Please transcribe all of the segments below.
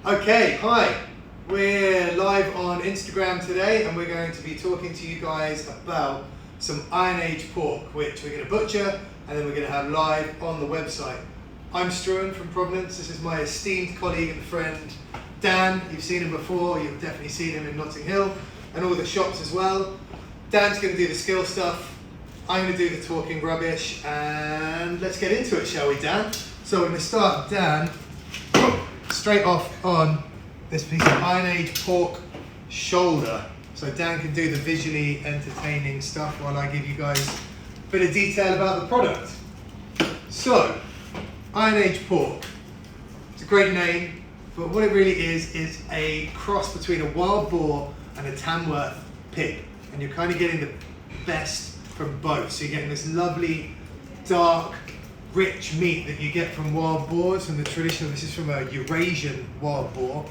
Okay, hi. We're live on Instagram today and we're going to be talking to you guys about some Iron Age pork, which we're going to butcher and then we're going to have live on the website. I'm Struan from Providence. This is my esteemed colleague and friend Dan. You've seen him before, you've definitely seen him in Notting Hill and all the shops as well. Dan's going to do the skill stuff, I'm going to do the talking rubbish, and let's get into it, shall we, Dan? So we're going to start, Dan, straight off on this piece of Iron Age pork shoulder. So Dan can do the visually entertaining stuff while I give you guys a bit of detail about the product. So, Iron Age pork. It's a great name, but what it really is a cross between a wild boar and a Tamworth pig. And you're kind of getting the best from both. So you're getting this lovely, dark, rich meat that you get from wild boars, from the traditional, this is from a Eurasian wild boar,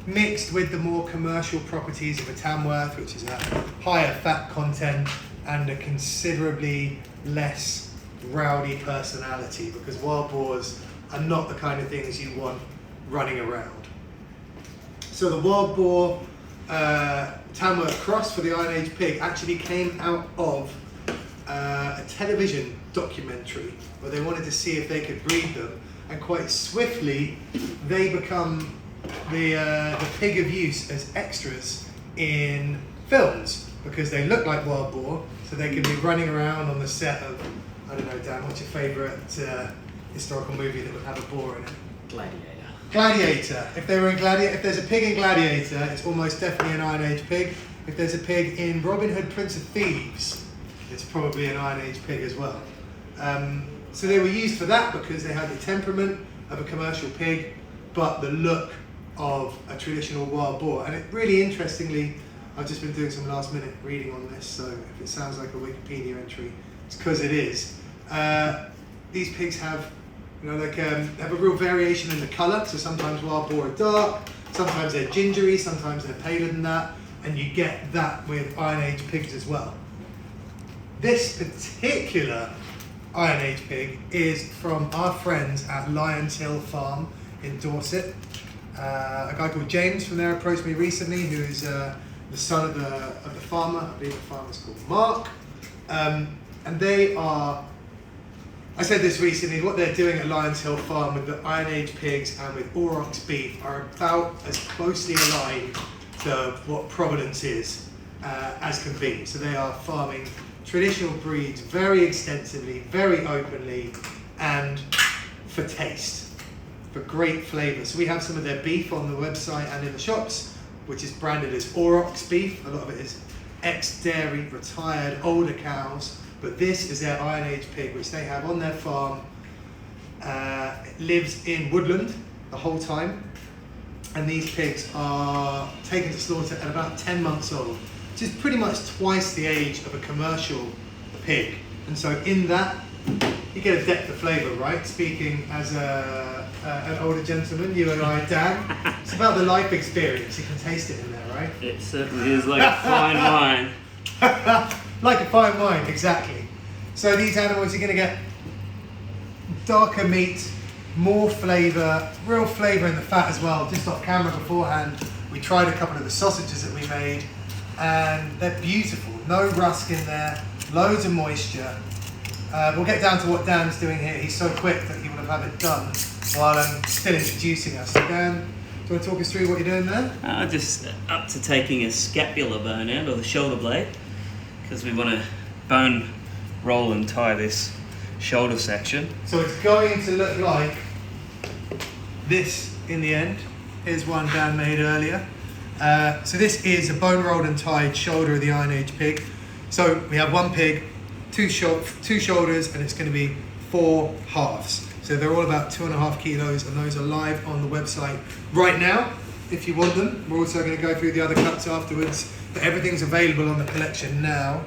mixed with the more commercial properties of a Tamworth, which is a higher fat content and a considerably less rowdy personality, because wild boars are not the kind of things you want running around. So the wild boar Tamworth cross for the Iron Age pig actually came out of a television documentary where they wanted to see if they could breed them, and quite swiftly they become the pig of use as extras in films because they look like wild boar, so they can be running around on the set of, I don't know, Dan, what's your favourite historical movie that would have a boar in it? Gladiator. Gladiator. If they were in Gladiator, if there's a pig in Gladiator, it's almost definitely an Iron Age pig. If there's a pig in Robin Hood, Prince of Thieves, it's probably an Iron Age pig as well. So they were used for that because they had the temperament of a commercial pig, but the look of a traditional wild boar. And it really interestingly, I've just been doing some last minute reading on this, so if it sounds like a Wikipedia entry, it's because it is. These pigs have, have a real variation in the colour, so sometimes wild boar are dark, sometimes they're gingery, sometimes they're paler than that, and you get that with Iron Age pigs as well. This particular Iron Age pig is from our friends at Lyon Hills Farm in Dorset. A guy called James from there approached me recently, who is the son of the farmer. I believe the farmer's called Mark. And they are, I said this recently, what they're doing at Lyon Hills Farm with the Iron Age pigs and with aurochs beef are about as closely aligned to what Providence is as can be. So they are farming traditional breeds very extensively, very openly, and for taste, for great flavour. So we have some of their beef on the website and in the shops, which is branded as aurochs beef. A lot of it is ex-dairy, retired, older cows. But this is their Iron Age pig, which they have on their farm. It lives in woodland the whole time. And these pigs are taken to slaughter at about 10 months old, which is pretty much twice the age of a commercial pig. And so in that, you get a depth of flavour, right? Speaking as an older gentleman, you and I, Dan, it's about the life experience. You can taste it in there, right? It certainly is like a fine wine. Like a fine wine, exactly. So these animals, you're going to get darker meat, more flavour, real flavour in the fat as well. Just off camera beforehand, we tried a couple of the sausages that we made, and they're beautiful. No rusk in there, loads of moisture. We'll get down to what Dan's doing here. He's so quick that he would have it done while I'm still introducing us. So Dan, do you want to talk us through what you're doing there? Just up to taking a scapular bone out, or the shoulder blade, because we want to bone roll and tie this shoulder section. So it's going to look like this in the end. Here's one Dan made earlier. So this is a bone rolled and tied shoulder of the Iron Age pig. So we have one pig, two shoulders, and it's going to be 4 halves. So they're all about 2.5 kilos, and those are live on the website right now if you want them. We're also going to go through the other cuts afterwards, but everything's available on the collection now.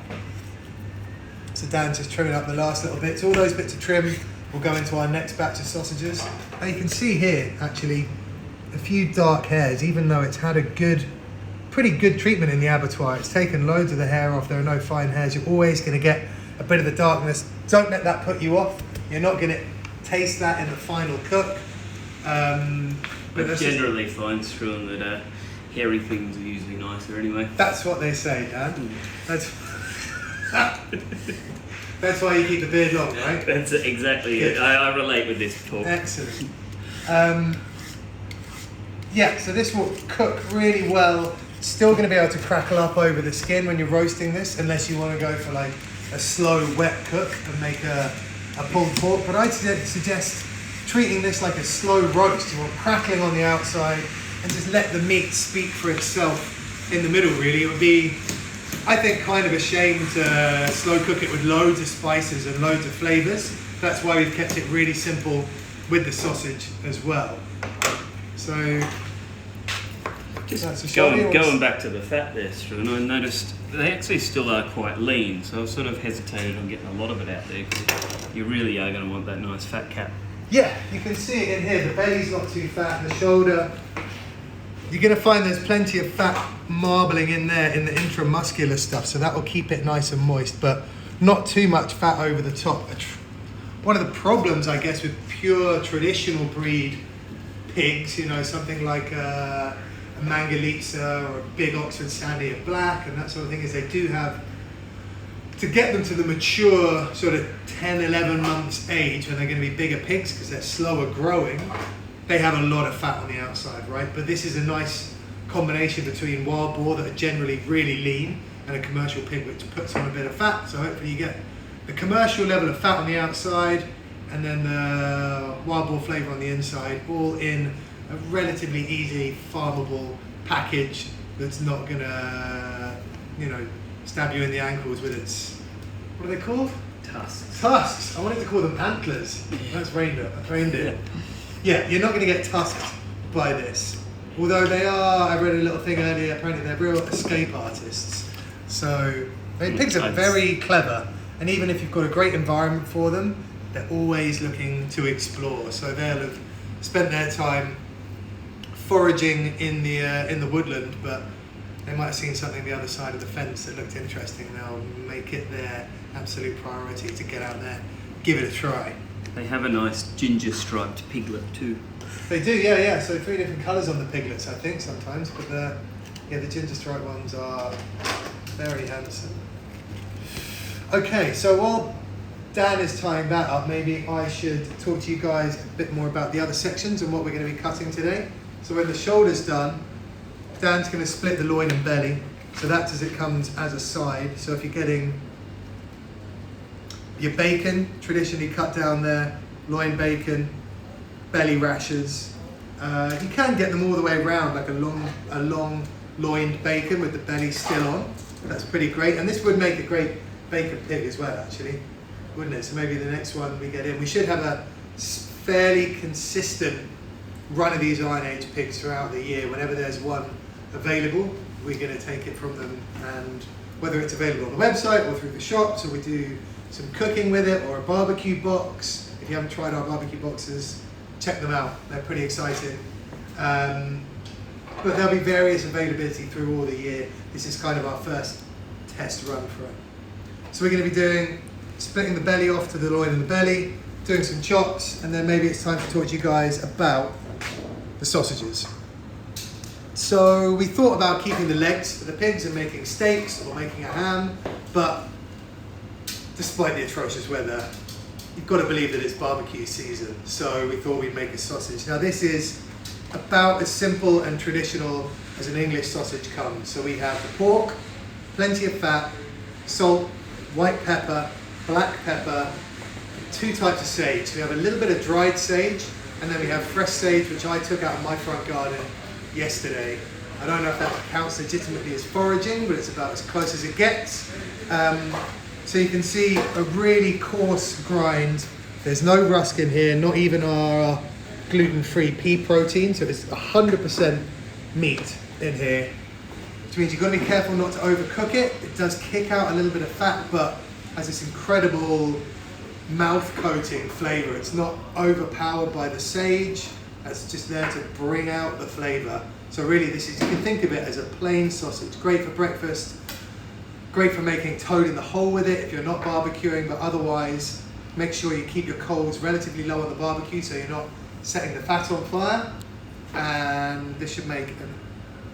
So Dan's just trimming up the last little bits. All those bits of trim will go into our next batch of sausages. And you can see here, actually, a few dark hairs, even though it's had a pretty good treatment in the abattoir. It's taken loads of the hair off. There are no fine hairs. You're always going to get a bit of the darkness. Don't let that put you off. You're not going to taste that in the final cook. But I generally find, Struan, that hairy things are usually nicer anyway. That's what they say, Dan. That's why you keep the beard long, right? That's exactly it. I relate with this talk. Excellent. Yeah, so this will cook really well. Still going to be able to crackle up over the skin when you're roasting this, unless you want to go for like a slow wet cook and make a pulled pork. But I'd suggest treating this like a slow roast. You want crackling on the outside and just let the meat speak for itself in the middle, really. It would be, I think, kind of a shame to slow cook it with loads of spices and loads of flavours. That's why we've kept it really simple with the sausage as well. So, just going back to the fat there, Struan, I noticed they actually still are quite lean, so I've sort of hesitated on getting a lot of it out there, because you really are going to want that nice fat cap. Yeah, you can see it in here. The belly's not too fat, the shoulder. You're going to find there's plenty of fat marbling in there in the intramuscular stuff, so that will keep it nice and moist, but not too much fat over the top. One of the problems, I guess, with pure traditional breed pigs, you know, something like a Mangalitsa or a big Oxford Sandy Black and that sort of thing, is they do have, to get them to the mature sort of 10, 11 months age when they're going to be bigger pigs because they're slower growing, they have a lot of fat on the outside, right? But this is a nice combination between wild boar that are generally really lean and a commercial pig which puts on a bit of fat. So hopefully you get the commercial level of fat on the outside and then the wild boar flavour on the inside, all in a relatively easy farmable package that's not gonna, you know, stab you in the ankles with its, what are they called? Tusks. Tusks. I wanted to call them antlers. That's reindeer. Yeah, you're not going to get tusked by this. Although they are, I read a little thing earlier, apparently they're real escape artists. So, I mean, pigs are very clever, and even if you've got a great environment for them, they're always looking to explore. So they'll have spent their time foraging in the woodland, but they might have seen something the other side of the fence that looked interesting. They'll make it their absolute priority to get out there, give it a try. They have a nice ginger striped piglet too. They do, yeah. So 3 different colours on the piglets, I think, sometimes. But the ginger striped ones are very handsome. Okay, so while Dan is tying that up, maybe I should talk to you guys a bit more about the other sections and what we're going to be cutting today. So when the shoulder's done, Dan's going to split the loin and belly. So that's as it comes as a side. So if you're getting your bacon, traditionally cut down there, loin bacon, belly rashers. You can get them all the way around, like a long loined bacon with the belly still on. That's pretty great. And this would make a great bacon pig as well, actually, wouldn't it? So maybe the next one we get in. We should have a fairly consistent run of these Iron Age pigs throughout the year. Whenever there's one available, we're going to take it from them, and whether it's available on the website or through the shop, so we do some cooking with it, or a barbecue box. If you haven't tried our barbecue boxes, check them out. They're pretty exciting. But there'll be various availability through all the year. This is kind of our first test run for it. So we're going to be splitting the belly off to the loin and the belly, doing some chops, and then maybe it's time to talk to you guys about the sausages. So we thought about keeping the legs for the pigs and making steaks or making a ham, but despite the atrocious weather, you've got to believe that it's barbecue season, so we thought we'd make a sausage. Now this is about as simple and traditional as an English sausage comes. So we have the pork, plenty of fat, salt, white pepper, black pepper, 2 types of sage. We have a little bit of dried sage, and then we have fresh sage, which I took out of my front garden yesterday. I don't know if that counts legitimately as foraging, but it's about as close as it gets. So you can see a really coarse grind. There's no rusk in here, not even our gluten-free pea protein, so it's 100% meat in here, which means you've got to be careful not to overcook it. It does kick out a little bit of fat, but has this incredible mouth-coating flavour. It's not overpowered by the sage. It's just there to bring out the flavour. So really, you can think of it as a plain sausage. Great for breakfast. Great for making toad in the hole with it if you're not barbecuing, but otherwise make sure you keep your coals relatively low on the barbecue so you're not setting the fat on fire. and this should make an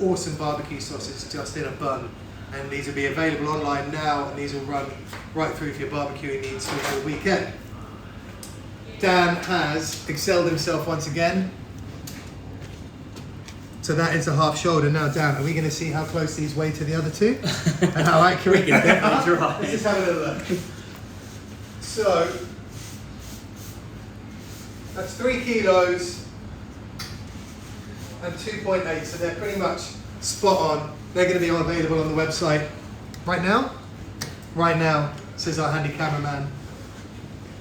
awesome barbecue sausage just in a bun. And these will be available online now, and these will run right through for your barbecuing needs through the weekend. Dan has excelled himself once again. So that is a half shoulder. Now, Dan, are we going to see how close these weigh to the other two? And how accurate they are? Let's just have a little look. So, that's 3 kilos and 2.8, so they're pretty much spot on. They're going to be available on the website right now. Right now, says our handy cameraman.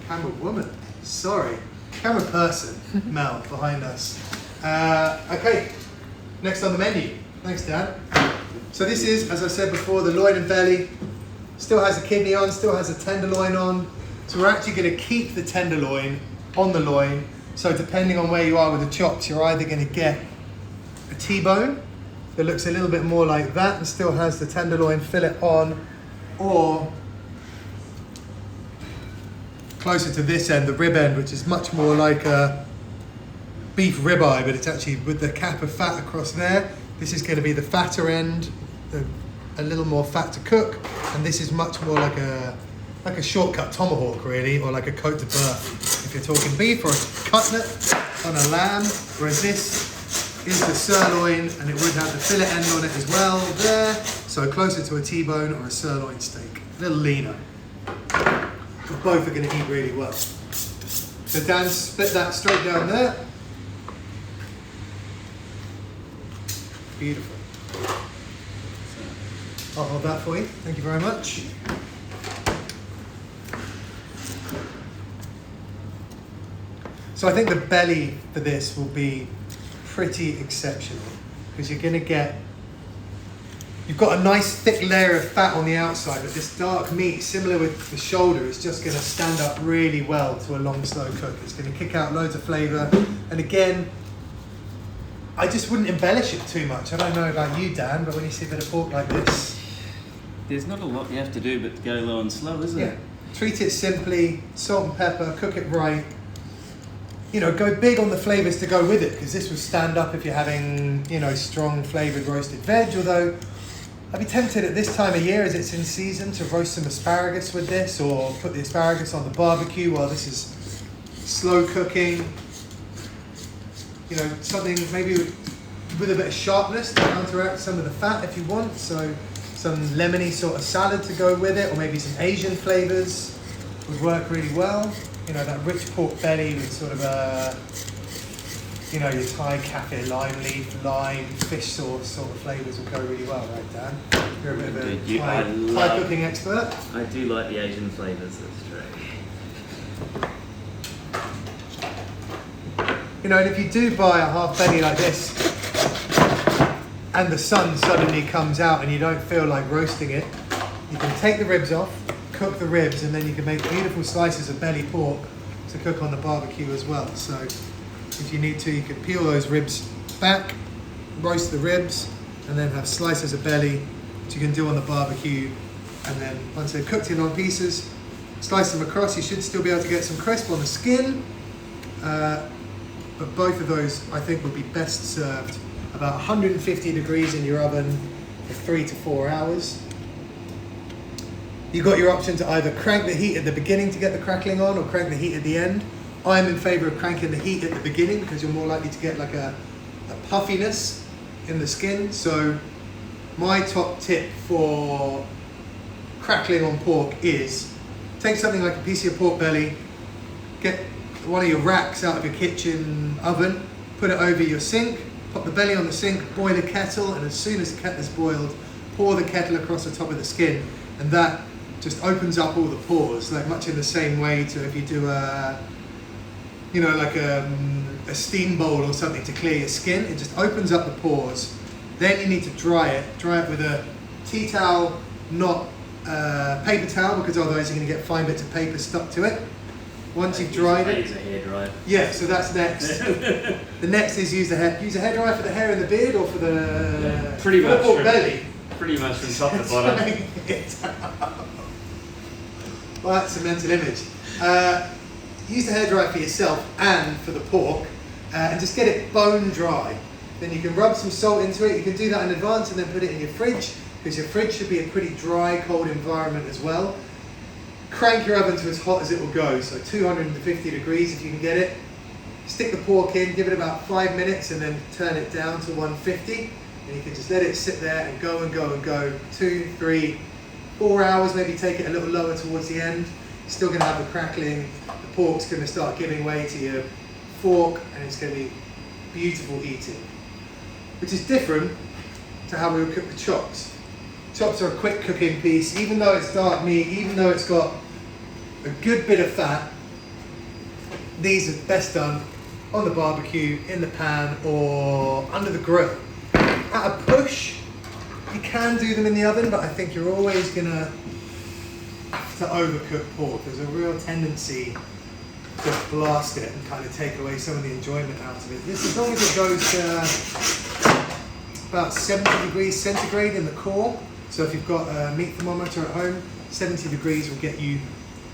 Camera woman, sorry. Camera person, Mel, behind us. Okay, next on the menu. Thanks, Dan. So this is, as I said before, the loin and belly. Still has a kidney on, still has a tenderloin on. So we're actually going to keep the tenderloin on the loin. So depending on where you are with the chops, you're either going to get a T-bone that looks a little bit more like that and still has the tenderloin fillet on, or closer to this end, the rib end, which is much more like a beef ribeye, but it's actually with the cap of fat across there. This is going to be the fatter end, a little more fat to cook, and this is much more like a shortcut tomahawk, really, or like a côte de bœuf if you're talking beef, or a cutlet on a lamb, whereas this is the sirloin, and it would have the fillet end on it as well there, so closer to a T-bone or a sirloin steak, a little leaner. But both are going to eat really well. So Dan split that straight down there. Beautiful. I'll hold that for you. Thank you very much. So I think the belly for this will be pretty exceptional, because you're going to get, you've got a nice thick layer of fat on the outside, but this dark meat, similar with the shoulder, is just going to stand up really well to a long slow cook. It's going to kick out loads of flavour, and again, I just wouldn't embellish it too much. I don't know about you, Dan, but when you see a bit of pork like this, there's not a lot you have to do but go low and slow, is there? Yeah, treat it simply, salt and pepper, cook it right. You know, go big on the flavours to go with it, because this will stand up if you're having, you know, strong flavoured roasted veg, although I'd be tempted at this time of year, as it's in season, to roast some asparagus with this, or put the asparagus on the barbecue while this is slow cooking. You know, something maybe with a bit of sharpness to counteract some of the fat if you want, so some lemony sort of salad to go with it, or maybe some Asian flavours would work really well. You know, that rich pork belly with sort of a, you know, your Thai cafe lime leaf, lime, fish sauce sort of flavours will go really well, right, Dan? You're a bit of a Thai cooking expert. I do like the Asian flavours, that's true. You know, and if you do buy a half belly like this, and the sun suddenly comes out and you don't feel like roasting it, you can take the ribs off, cook the ribs, and then you can make beautiful slices of belly pork to cook on the barbecue as well. So if you need to, you can peel those ribs back, roast the ribs, and then have slices of belly, which you can do on the barbecue. And then once they're cooked in long pieces, slice them across. You should still be able to get some crisp on the skin, but both of those I think would be best served about 150 degrees in your oven for 3 to 4 hours. You've got your option to either crank the heat at the beginning to get the crackling on, or crank the heat at the end. I'm in favour of cranking the heat at the beginning, because you're more likely to get like a puffiness in the skin. So my top tip for crackling on pork is take something like a piece of your pork belly, get one of your racks out of your kitchen oven, put it over your sink, pop the belly on the sink, boil a kettle, and as soon as the kettle is boiled, pour the kettle across the top of the skin, and that just opens up all the pores, like much in the same way to if you do a, you know, like a steam bowl or something to clear your skin. It just opens up the pores. Then you need to dry it with a tea towel, not paper towel, because otherwise you're going to get fine bits of paper stuck to it. Once you've dried it, use a hairdryer. Yeah, so that's next. The next is use a hairdryer for the hair and the beard, or for the pretty much pork belly. Pretty much from top to bottom. Well, that's a mental image. Use the hairdryer for yourself and for the pork, and just get it bone dry. Then you can rub some salt into it. You can do that in advance and then put it in your fridge, because your fridge should be a pretty dry, cold environment as well. Crank your oven to as hot as it will go, so 250 degrees if you can get it. Stick the pork in, give it about 5 minutes, and then turn it down to 150. And you can just let it sit there and go and go and go. 2, 3, 4 hours, maybe take it a little lower towards the end. You're still going to have the crackling. The pork's going to start giving way to your fork, and it's going to be beautiful eating. Which is different to how we would cook the chops. Chops are a quick cooking piece. Even though it's dark meat, even though it's got a good bit of fat, these are best done on the barbecue, in the pan, or under the grill. At a push, you can do them in the oven, but I think you're always gonna have to overcook pork. There's a real tendency to blast it and kind of take away some of the enjoyment out of it. This, as long as it goes about 70 degrees centigrade in the core, so if you've got a meat thermometer at home, 70 degrees will get you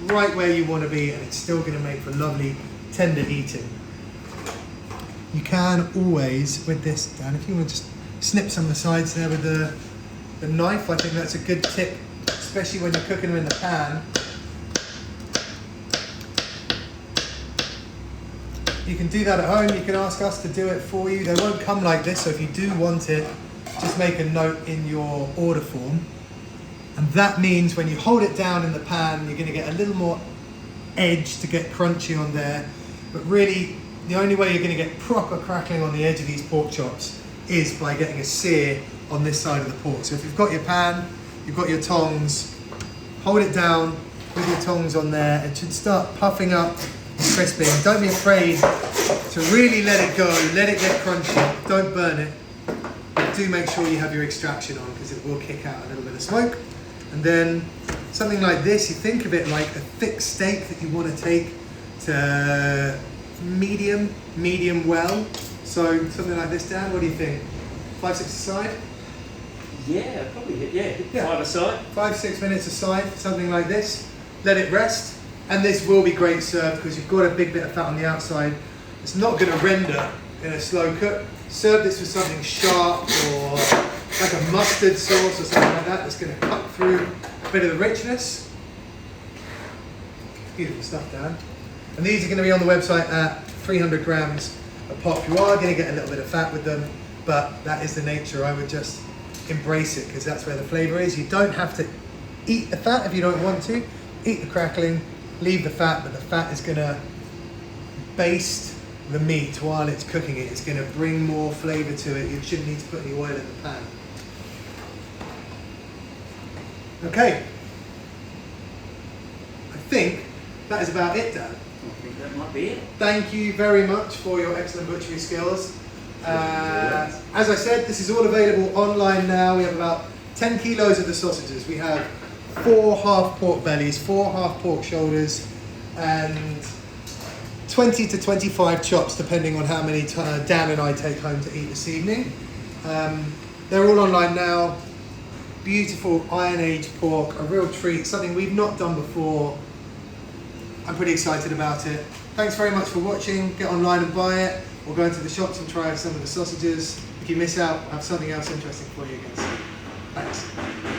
right where you want to be, and it's still going to make for lovely, tender eating. You can always, with this, Dan, if you want to just snip some of the sides there with the knife, I think that's a good tip, especially when you're cooking them in the pan. You can do that at home. You can ask us to do it for you. They won't come like this, so if you do want it, just make a note in your order form. And that means when you hold it down in the pan, you're going to get a little more edge to get crunchy on there. But really, the only way you're going to get proper crackling on the edge of these pork chops is by getting a sear on this side of the pork. So if you've got your pan, you've got your tongs, hold it down with your tongs on there. It should start puffing up, crisping. Don't be afraid to really let it go, let it get crunchy. Don't burn it. But do make sure you have your extraction on, because it will kick out a little bit of smoke. And then something like this, you think of it like a thick steak that you want to take to medium well. So something like this, Dan, what do you think? 5, 6 aside? Yeah, probably, yeah. 5 aside. 5, 6 minutes aside, something like this. Let it rest. And this will be great served, because you've got a big bit of fat on the outside. It's not going to render in a slow cook. Serve this with something sharp, or like a mustard sauce or something like that, that's going to cut through a bit of the richness. Beautiful stuff, Dan. And these are going to be on the website at 300 grams a pop. You are going to get a little bit of fat with them, but that is the nature. I would just embrace it, because that's where the flavour is. You don't have to eat the fat if you don't want to. Eat the crackling, leave the fat, but the fat is going to baste the meat while it's cooking it. It's going to bring more flavour to it. You shouldn't need to put any oil in the pan. Okay. I think that is about it, Dan. I think that might be it. Thank you very much for your excellent butchery skills. As I said, this is all available online now. We have about 10 kilos of the sausages. We have 4 half pork bellies, 4 half pork shoulders, and 20 to 25 chops, depending on how many Dan and I take home to eat this evening. They're all online now. Beautiful iron-aged pork, a real treat, something we've not done before. I'm pretty excited about it. Thanks very much for watching. Get online and buy it, or go into the shops and try some of the sausages. If you miss out, I have something else interesting for you again soon. Thanks.